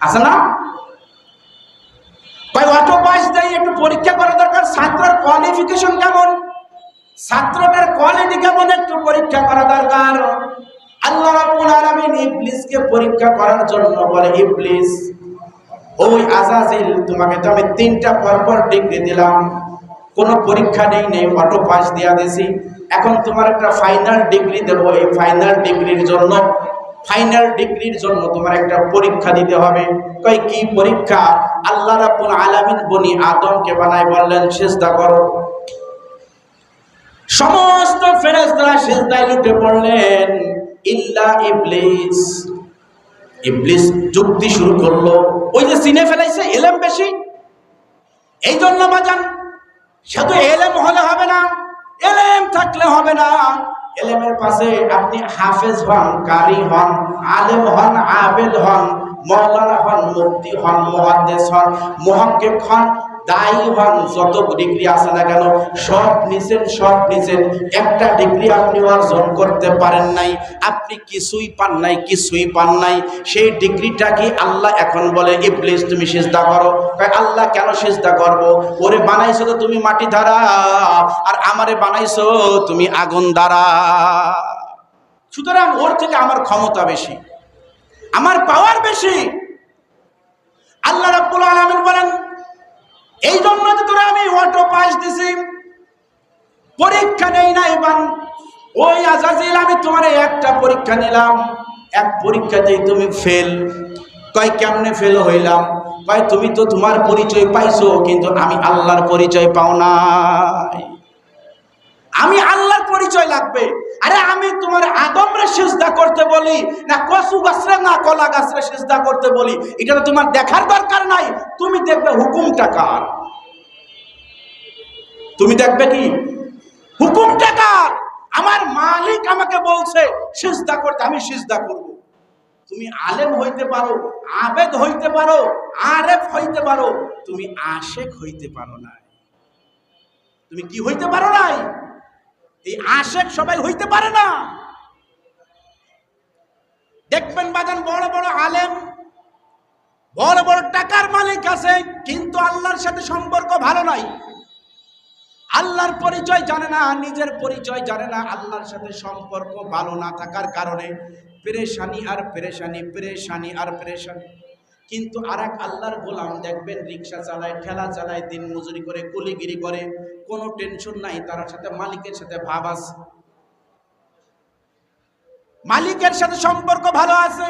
আছে না? Auto pass দেয়, একটু পরীক্ষা করা দরকার ছাত্রের কোয়ালিফিকেশন কেমন, ছাত্রটার কোয়ালিটি কেমন, একটু পরীক্ষা করা দরকার। আল্লাহ রাব্বুল আলামিন ইবলিসকে পরীক্ষা করার জন্য বলে, ইবলিস, ওই আজাজিল, তোমাকে তো আমি 3টা পরপর ডিগ্রি দিলাম, কোনো পরীক্ষা নেই, অটো পাস দিয়া দিছি, এখন তোমার একটা ফাইনাল ডিগ্রি দেব। এই ফাইনাল ডিগ্রির জন্য তোমার একটা পরীক্ষা দিতে হবে। কই কি পরীক্ষা? আল্লাহ রাব্বুল আলামিন বনি আদমকে বানায় বললেন, সিজদা করো। সমস্ত ফেরেশতারা সিজদায় লুটে পড়লেন, ইল্লা ইবলিস। ইবলিস যুক্তি শুরু করলো, ওই যে চিনে ফেলাইছে এলেম বেশি, এই জন্য বাজান শুধু এলেম হলে হবে না, এলেম থাকলে হবে না। এলেমের পাশে আপনি হাফেজ হন, কারি হন, আলেম হন, আবেদ হন, মাওলানা হন, মুফতি হন, মুহাদ্দিস হন, মুহাক্কিক হন, দায়ী হন, যত ডিগ্রি আছে না কেন সব নিছেন, একটা ডিগ্রি আপনি অর্জন করতে পারেন নাই, আপনি কিছুই পান নাই। সেই ডিগ্রিটা কি? আল্লাহ এখন বলে, ইবলিস তুমি সিজদা করো। আল্লাহ কেন সিজদা করব? ওরে বানাইছো তো তুমি মাটি দ্বারা, আর আমারে বানাইছো তুমি আগুন দ্বারা, সুতরাং ওর থেকে আমার ক্ষমতা বেশি, আমার পাওয়ার বেশি। আল্লাহ রাব্বুল আলামিন বলেন, এই জন্য তো তোরা আমি অটো পাস দিছি, পরীক্ষা নেই নাই বান। ওই আজাজিল, আমি তোমার একটা পরীক্ষা নিলাম, এক পরীক্ষাতেই তুমি ফেল। কয় কেমনে ফেল হইলাম? কয় তুমি তো তোমার পরিচয় পাইছো, কিন্তু আমি আল্লাহর পরিচয় পাও নাই। আমি আল্লাহর পরিচয় লাগবে। আরে আমি তোমার আদমরে সিজদা করতে বলি না কচু গাছরে না কলা গাছরে সিজদা করতে বলি, এটা তো তোমার দেখার দরকার নাই। তুমি দেখবে হুকুমটা কার, তুমি দেখবে কি হুকুমটা কার। আমার মালিক আমাকে বলছে সিজদা করতে, আমি সিজদা করব। তুমি আলেম হইতে পারো, আবেদ হইতে পারো, আরেফ হইতে পারো, তুমি আশেক হইতে পারো না। তুমি কি হইতে পারো নাই? এই আশেক সবাই হইতে পারে না। দেখবেন বাজান বড় বড় আলেম, বড় বড় টাকার মালিক আছে, কিন্তু আল্লাহর সাথে সম্পর্ক ভালো নাই, আল্লাহর পরিচয় জানে না, নিজের পরিচয় জানে না। আল্লাহর সাথে সম্পর্ক ভালো না থাকার কারণে পেরেশানি আর পেরেশানি, পেরেশানি আর পেরেশানি। কিন্তু আরেক আল্লাহর গোলাম দেখবেন রিক্সা চালায়, ঠেলা চালায়, দিন মজুরি করে, কুলিগিরি করে, কোনো টেনশন নাই, তার সাথে মালিকের সাথে ভাব আছে, মালিকের সাথে সম্পর্ক ভালো আছে।